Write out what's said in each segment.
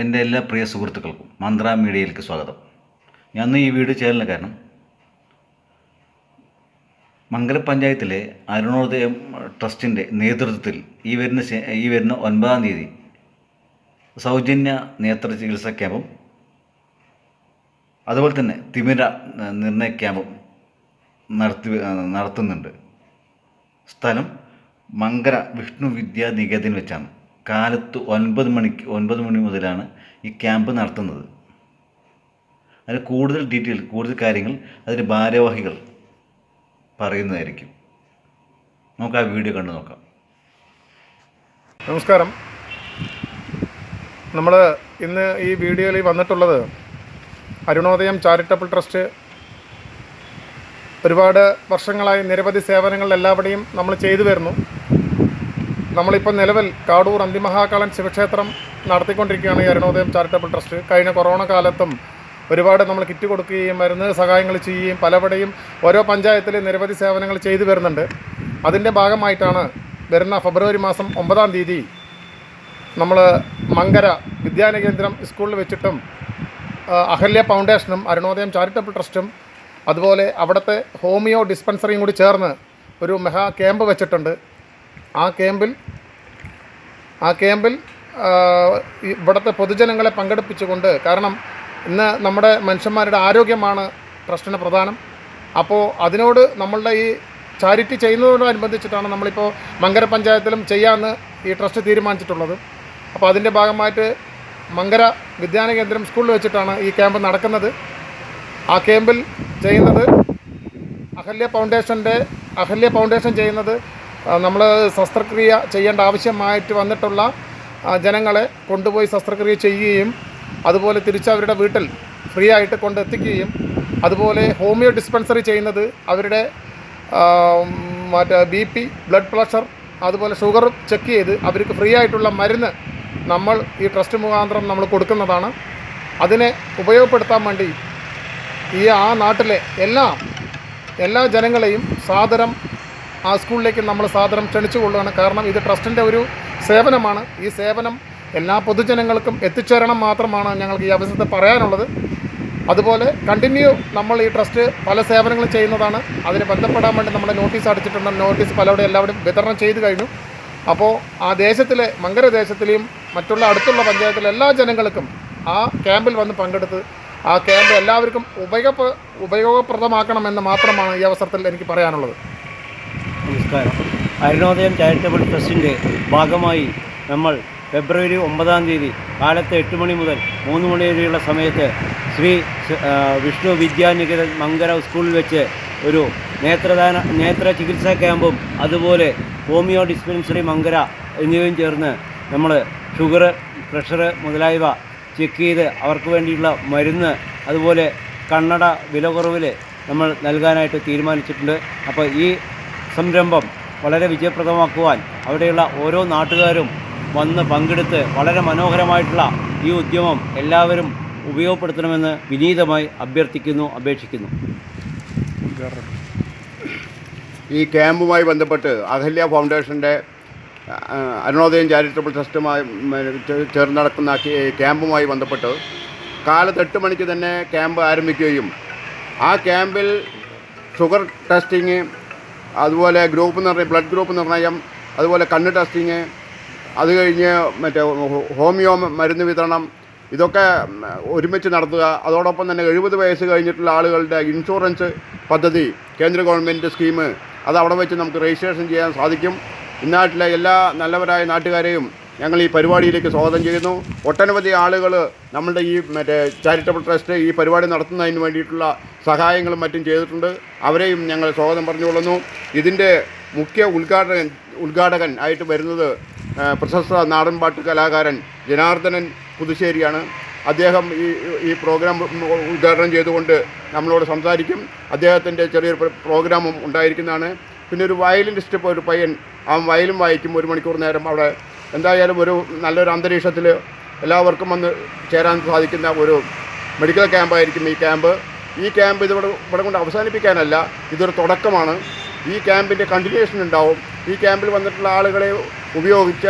എൻ്റെ എല്ലാ പ്രിയ സുഹൃത്തുക്കൾക്കും മന്ത്ര മീഡിയയിലേക്ക് സ്വാഗതം. ഞാൻ ഇന്ന് ഈ വീഡിയോ ചെയ്യാനുള്ള കാരണം, മംഗല പഞ്ചായത്തിലെ അരുണോദയം ട്രസ്റ്റിൻ്റെ നേതൃത്വത്തിൽ ഈ വരുന്ന 9-ാം തീയതി സൗജന്യ നേത്ര ചികിത്സാ ക്യാമ്പും അതുപോലെ തന്നെ തിമിര നിർണയ ക്യാമ്പും നടത്തുന്നുണ്ട്. സ്ഥലം മങ്കര വിഷ്ണു വിദ്യാ നികേതൻ വെച്ചാണ്. കാലത്ത് 9 മണി മുതലാണ് ഈ ക്യാമ്പ് നടത്തുന്നത്. അതിന് കൂടുതൽ കാര്യങ്ങൾ അതിൻ്റെ ഭാരവാഹികൾ പറയുന്നതായിരിക്കും. നമുക്ക് ആ വീഡിയോ കണ്ടു നോക്കാം. നമസ്കാരം. നമ്മൾ ഇന്ന് ഈ വീഡിയോയിൽ വന്നിട്ടുള്ളത് അരുണോദയം ചാരിറ്റബിൾ ട്രസ്റ്റ് ഒരുപാട് വർഷങ്ങളായി നിരവധി സേവനങ്ങൾ എല്ലാവിടെയും നമ്മൾ ചെയ്തു വരുന്നു. നമ്മളിപ്പോൾ നിലവിൽ കാടൂർ അന്തിമഹാകാളൻ ശിവക്ഷേത്രം നടത്തിക്കൊണ്ടിരിക്കുകയാണ് ഈ അരുണോദയം ചാരിറ്റബിൾ ട്രസ്റ്റ്. കഴിഞ്ഞ കൊറോണ കാലത്തും ഒരുപാട് നമ്മൾ കിറ്റ് കൊടുക്കുകയും മരുന്ന് സഹായങ്ങൾ ചെയ്യുകയും പലവിടെയും ഓരോ പഞ്ചായത്തിൽ നിരവധി സേവനങ്ങൾ ചെയ്തു വരുന്നുണ്ട്. അതിൻ്റെ ഭാഗമായിട്ടാണ് വരുന്ന ഫെബ്രുവരി മാസം 9-ാം തീയതി നമ്മൾ മങ്കര വിദ്യാനികേന്ദ്രം സ്കൂളിൽ വെച്ചിട്ടും അഹല്യ ഫൗണ്ടേഷനും അരുണോദയം ചാരിറ്റബിൾ ട്രസ്റ്റും അതുപോലെ അവിടുത്തെ ഹോമിയോ ഡിസ്പെൻസറിയും കൂടി ചേർന്ന് ഒരു മെഗാ ക്യാമ്പ് വെച്ചിട്ടുണ്ട്. ആ ക്യാമ്പിൽ ഇവിടുത്തെ പൊതുജനങ്ങളെ പങ്കെടുപ്പിച്ചുകൊണ്ട്, കാരണം ഇന്ന് നമ്മുടെ മനുഷ്യന്മാരുടെ ആരോഗ്യമാണ് ട്രസ്റ്റിന് പ്രധാനം. അപ്പോൾ അതിനോട് നമ്മളുടെ ഈ ചാരിറ്റി ചെയ്യുന്നതിനോടനുബന്ധിച്ചിട്ടാണ് നമ്മളിപ്പോൾ മങ്കര പഞ്ചായത്തിലും ചെയ്യാമെന്ന് ഈ ട്രസ്റ്റ് തീരുമാനിച്ചിട്ടുള്ളത്. അപ്പോൾ അതിൻ്റെ ഭാഗമായിട്ട് മങ്കര വിദ്യാനികേന്ദ്രം സ്കൂളിൽ വെച്ചിട്ടാണ് ഈ ക്യാമ്പ് നടക്കുന്നത്. ആ ക്യാമ്പിൽ ചെയ്യുന്നത് അഹല്യ ഫൗണ്ടേഷൻ ചെയ്യുന്നത് നമ്മൾ ശസ്ത്രക്രിയ ചെയ്യേണ്ട ആവശ്യമായിട്ട് വന്നിട്ടുള്ള ജനങ്ങളെ കൊണ്ടുപോയി ശസ്ത്രക്രിയ ചെയ്യുകയും അതുപോലെ തിരിച്ചവരുടെ വീട്ടിൽ ഫ്രീ ആയിട്ട് കൊണ്ടെത്തിക്കുകയും, അതുപോലെ ഹോമിയോ ഡിസ്പെൻസറി ചെയ്യുന്നത് അവരുടെ BP, ബ്ലഡ് പ്രഷർ, അതുപോലെ ഷുഗർ ചെക്ക് ചെയ്ത് അവർക്ക് ഫ്രീ ആയിട്ടുള്ള മരുന്ന് നമ്മൾ ഈ ട്രസ്റ്റ് മുഖാന്തരം നമ്മൾ കൊടുക്കുന്നതാണ്. അതിനെ ഉപയോഗപ്പെടുത്താൻ വേണ്ടി ആ നാട്ടിലെ എല്ലാ ജനങ്ങളെയും സാദരം ആ സ്കൂളിലേക്ക് നമ്മൾ സാദരം ക്ഷണിച്ചു കൊള്ളുകയാണ്. കാരണം ഇത് ട്രസ്റ്റിൻ്റെ ഒരു സേവനമാണ്. ഈ സേവനം എല്ലാ പൊതുജനങ്ങൾക്കും എത്തിച്ചേരണം മാത്രമാണ് ഞങ്ങൾക്ക് ഈ അവസരത്തിൽ പറയാനുള്ളത്. അതുപോലെ നമ്മൾ ഈ ട്രസ്റ്റ് പല സേവനങ്ങളും ചെയ്യുന്നതാണ്. അതിന് ബന്ധപ്പെടാൻ വേണ്ടി നമ്മുടെ നോട്ടീസ് അടിച്ചിട്ടുണ്ട്. നോട്ടീസ് പലവിടെ എല്ലാവരും വിതരണം ചെയ്തു കഴിഞ്ഞു. അപ്പോൾ ആ ദേശത്തിലെ മങ്കര ദേശത്തിലെയും മറ്റുള്ള അടുത്തുള്ള പഞ്ചായത്തിലെ എല്ലാ ജനങ്ങൾക്കും ആ ക്യാമ്പിൽ വന്ന് പങ്കെടുത്ത് ആ ക്യാമ്പ് എല്ലാവർക്കും ഉപയോഗപ്രദമാക്കണമെന്ന് മാത്രമാണ് ഈ അവസരത്തിൽ എനിക്ക് പറയാനുള്ളത്. നമസ്കാരം. അരുണോദയം ചാരിറ്റബിൾ ട്രസ്റ്റിൻ്റെ ഭാഗമായി നമ്മൾ ഫെബ്രുവരി 9-ാം തീയതി കാലത്ത് 8 മണി മുതൽ 3 മണി വരെയുള്ള സമയത്ത് ശ്രീ വിഷ്ണു വിദ്യാനികേതൻ മങ്കര സ്കൂളിൽ വെച്ച് ഒരു നേത്ര ചികിത്സാ ക്യാമ്പും അതുപോലെ ഹോമിയോ ഡിസ്പെൻസറി മങ്കര എന്നിവയും ചേർന്ന് നമ്മൾ ഷുഗർ, പ്രഷർ മുതലായവ ചെക്ക് ചെയ്ത് അവർക്ക് വേണ്ടിയുള്ള മരുന്ന്, അതുപോലെ കണ്ണട വില കുറവിൽ നമ്മൾ നൽകാനായിട്ട് തീരുമാനിച്ചിട്ടുണ്ട്. അപ്പോൾ ഈ സംരംഭം വളരെ വിജയപ്രദമാക്കുവാൻ അവിടെയുള്ള ഓരോ നാട്ടുകാരും വന്ന് പങ്കെടുത്ത് വളരെ മനോഹരമായിട്ടുള്ള ഈ ഉദ്യമം എല്ലാവരും ഉപയോഗപ്പെടുത്തണമെന്ന് വിനീതമായി അപേക്ഷിക്കുന്നു. ഈ ക്യാമ്പുമായി ബന്ധപ്പെട്ട് അഹല്യ ഫൗണ്ടേഷൻ്റെ അരുണോദയം ചാരിറ്റബിൾ ട്രസ്റ്റുമായി ചേർന്ന് നടക്കുന്ന ക്യാമ്പുമായി ബന്ധപ്പെട്ട് കാലത്ത് 8 മണിക്ക് തന്നെ ക്യാമ്പ് ആരംഭിക്കുകയും ആ ക്യാമ്പിൽ ഷുഗർ ടെസ്റ്റിങ്, അതുപോലെ ബ്ലഡ് ഗ്രൂപ്പ് നിർണ്ണയം, അതുപോലെ കണ്ണ് ടെസ്റ്റിങ്, അത് കഴിഞ്ഞ് ഹോമിയോ മരുന്ന് വിതരണം, ഇതൊക്കെ ഒരുമിച്ച് നടത്തുക. അതോടൊപ്പം തന്നെ 70 വയസ്സ് കഴിഞ്ഞിട്ടുള്ള ആളുകളുടെ ഇൻഷുറൻസ് പദ്ധതി, കേന്ദ്ര ഗവൺമെൻറ് സ്കീം, അത് അവിടെ വെച്ച് നമുക്ക് രജിസ്ട്രേഷൻ ചെയ്യാൻ സാധിക്കും. ഇന്നാട്ടിലെ എല്ലാ നല്ലവരായ നാട്ടുകാരെയും ഞങ്ങൾ ഈ പരിപാടിയിലേക്ക് സ്വാഗതം ചെയ്യുന്നു. ഒട്ടനവധി ആളുകൾ നമ്മളുടെ ഈ ചാരിറ്റബിൾ ട്രസ്റ്റ് ഈ പരിപാടി നടത്തുന്നതിന് വേണ്ടിയിട്ടുള്ള സഹായങ്ങളും മറ്റും ചെയ്തിട്ടുണ്ട്. അവരെയും ഞങ്ങൾ സ്വാഗതം പറഞ്ഞുകൊള്ളുന്നു. ഇതിൻ്റെ മുഖ്യ ഉദ്ഘാടകൻ ആയിട്ട് വരുന്നത് പ്രശസ്ത നാടൻപാട്ട് കലാകാരൻ ജനാർദ്ദനൻ പുതുശ്ശേരിയാണ്. അദ്ദേഹം ഈ പ്രോഗ്രാം ഉദ്ഘാടനം ചെയ്തുകൊണ്ട് നമ്മളോട് സംസാരിക്കും. അദ്ദേഹത്തിൻ്റെ ചെറിയൊരു പ്രോഗ്രാമും ഉണ്ടായിരിക്കുന്നതാണ്. പിന്നെ ഒരു വയലിനിസ്റ്റ് ഒരു പയ്യൻ, ആ വയലും വായിക്കും 1 മണിക്കൂർ നേരം അവിടെ. എന്തായാലും നല്ലൊരു അന്തരീക്ഷത്തിൽ എല്ലാവർക്കും വന്ന് ചേരാൻ സാധിക്കുന്ന ഒരു മെഡിക്കൽ ക്യാമ്പായിരിക്കും ഈ ക്യാമ്പ്. ഇവിടെ കൊണ്ട് അവസാനിപ്പിക്കാനല്ല, ഇതൊരു തുടക്കമാണ്. ഈ ക്യാമ്പിൻ്റെ കണ്ടിന്യൂഷൻ ഉണ്ടാവും. ഈ ക്യാമ്പിൽ വന്നിട്ടുള്ള ആളുകളെ ഉപയോഗിച്ച്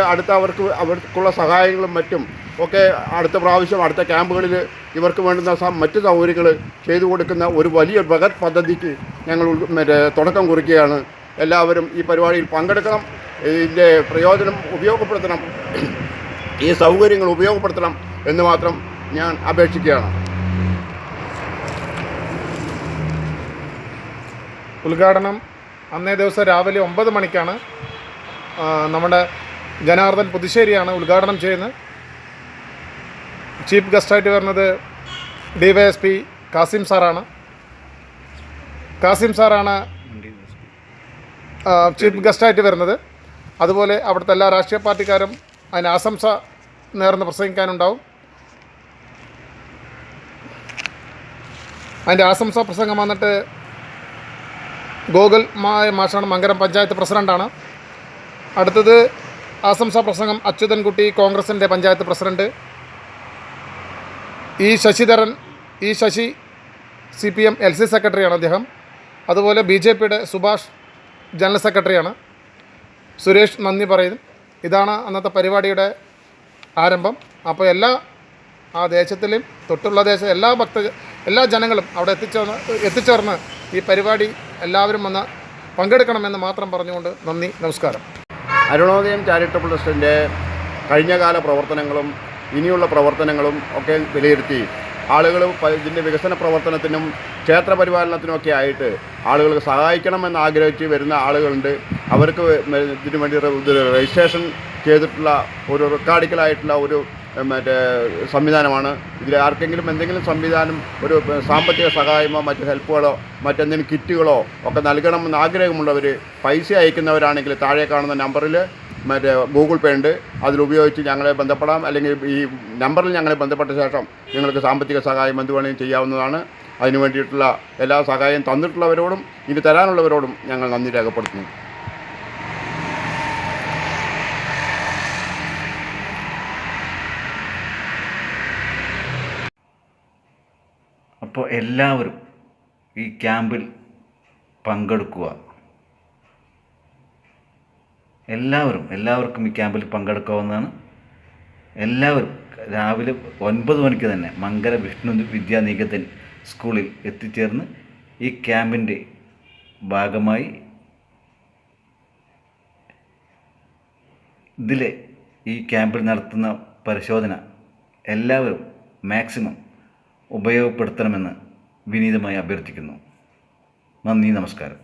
അവർക്കുള്ള സഹായങ്ങളും മറ്റും ഒക്കെ അടുത്ത പ്രാവശ്യം അടുത്ത ക്യാമ്പുകളിൽ ഇവർക്ക് വേണ്ടുന്ന മറ്റ് സൗകര്യങ്ങൾ ചെയ്തു കൊടുക്കുന്ന ഒരു വലിയ ബൃഹത് പദ്ധതിക്ക് ഞങ്ങൾ തുടക്കം കുറിക്കുകയാണ്. എല്ലാവരും ഈ പരിപാടിയിൽ പങ്കെടുക്കണം, ഇതിൻ്റെ പ്രയോജനം ഉപയോഗപ്പെടുത്തണം, ഈ സൗകര്യങ്ങൾ ഉപയോഗപ്പെടുത്തണം എന്ന് മാത്രം ഞാൻ അപേക്ഷിക്കുകയാണ്. ഉദ്ഘാടനം അന്നേ ദിവസം രാവിലെ 9 മണിക്കാണ്. നമ്മുടെ ജനാർദ്ദൻ പുതുശ്ശേരിയാണ് ഉദ്ഘാടനം ചെയ്യുന്നത്. ചീഫ് ഗസ്റ്റായിട്ട് വരുന്നത് DYSP കാസിം സാറാണ്. ചീഫ് ഗസ്റ്റായിട്ട് വരുന്നത്. അതുപോലെ അവിടുത്തെ എല്ലാ രാഷ്ട്രീയ പാർട്ടിക്കാരും അതിന് ആശംസ നേർന്ന് പ്രസംഗിക്കാനുണ്ടാവും. അതിൻ്റെ ആശംസാ പ്രസംഗം വന്നിട്ട് ഗോകുൽ മാഷാണ്, മങ്കരം പഞ്ചായത്ത് പ്രസിഡൻ്റാണ്. അടുത്തത് ആശംസാ പ്രസംഗം അച്യുതൻകുട്ടി, കോൺഗ്രസിൻ്റെ panchayat president. Sasi CPM LC സെക്രട്ടറിയാണ് അദ്ദേഹം. അതുപോലെ BJPയുടെ സുഭാഷ് ജനറൽ സെക്രട്ടറിയാണ്. സുരേഷ് നന്ദി പറയുന്നു. ഇതാണ് അന്നത്തെ പരിപാടിയുടെ ആരംഭം. അപ്പോൾ ആ ദേശത്തിലും തൊട്ടുള്ള എല്ലാ ജനങ്ങളും അവിടെ എത്തിച്ചേർന്ന് ഈ പരിപാടി എല്ലാവരും വന്ന് പങ്കെടുക്കണമെന്ന് മാത്രം പറഞ്ഞുകൊണ്ട് നന്ദി, നമസ്കാരം. അരുണോദയം ചാരിറ്റബിൾ ട്രസ്റ്റിൻ്റെ കഴിഞ്ഞകാല പ്രവർത്തനങ്ങളും ഇനിയുള്ള പ്രവർത്തനങ്ങളും ഒക്കെ വിലയിരുത്തി ആളുകൾ ഇതിൻ്റെ വികസന പ്രവർത്തനത്തിനും ക്ഷേത്ര പരിപാലനത്തിനുമൊക്കെ ആയിട്ട് ആളുകൾക്ക് സഹായിക്കണമെന്ന് ആഗ്രഹിച്ച് വരുന്ന ആളുകളുണ്ട്. അവർക്ക് ഇതിനു വേണ്ടി രജിസ്ട്രേഷൻ ചെയ്തിട്ടുള്ള ഒരു റെക്കോർഡിക്കലായിട്ടുള്ള ഒരു സംവിധാനമാണ്. ഇതിൽ ആർക്കെങ്കിലും എന്തെങ്കിലും സംവിധാനം, ഒരു സാമ്പത്തിക സഹായമോ മറ്റ് ഹെൽപ്പുകളോ മറ്റെന്തെങ്കിലും കിറ്റുകളോ ഒക്കെ നൽകണമെന്ന് ആഗ്രഹമുള്ളവർ പൈസ അയക്കുന്നവരാണെങ്കിൽ താഴെ കാണുന്ന നമ്പറിൽ ഗൂഗിൾ പേ ഉണ്ട്, അതിലുപയോഗിച്ച് ഞങ്ങളെ ബന്ധപ്പെടാം. അല്ലെങ്കിൽ ഈ നമ്പറിൽ ഞങ്ങളെ ബന്ധപ്പെട്ട ശേഷം നിങ്ങൾക്ക് സാമ്പത്തിക സഹായം എന്ത് വേണമെങ്കിലും ചെയ്യാവുന്നതാണ്. അതിനു വേണ്ടിയിട്ടുള്ള എല്ലാ സഹായം തന്നിട്ടുള്ളവരോടും ഇനി തരാനുള്ളവരോടും ഞങ്ങൾ നന്ദി രേഖപ്പെടുത്തുന്നു. അപ്പോൾ എല്ലാവരും ഈ ക്യാമ്പിൽ പങ്കെടുക്കുക. എല്ലാവർക്കും ഈ ക്യാമ്പിൽ പങ്കെടുക്കാവുന്നതാണ്. എല്ലാവരും രാവിലെ 9 മണിക്ക് തന്നെ മങ്കര വിഷ്ണു വിദ്യാനികേതൻ സ്കൂളിൽ എത്തിച്ചേർന്ന് ഈ ക്യാമ്പിൻ്റെ ഭാഗമായി ഈ ക്യാമ്പിൽ നടത്തുന്ന പരിശോധന എല്ലാവരും മാക്സിമം ഉപയോഗപ്പെടുത്തണമെന്ന് വിനീതമായി അഭ്യർത്ഥിക്കുന്നു. നന്ദി, നമസ്കാരം.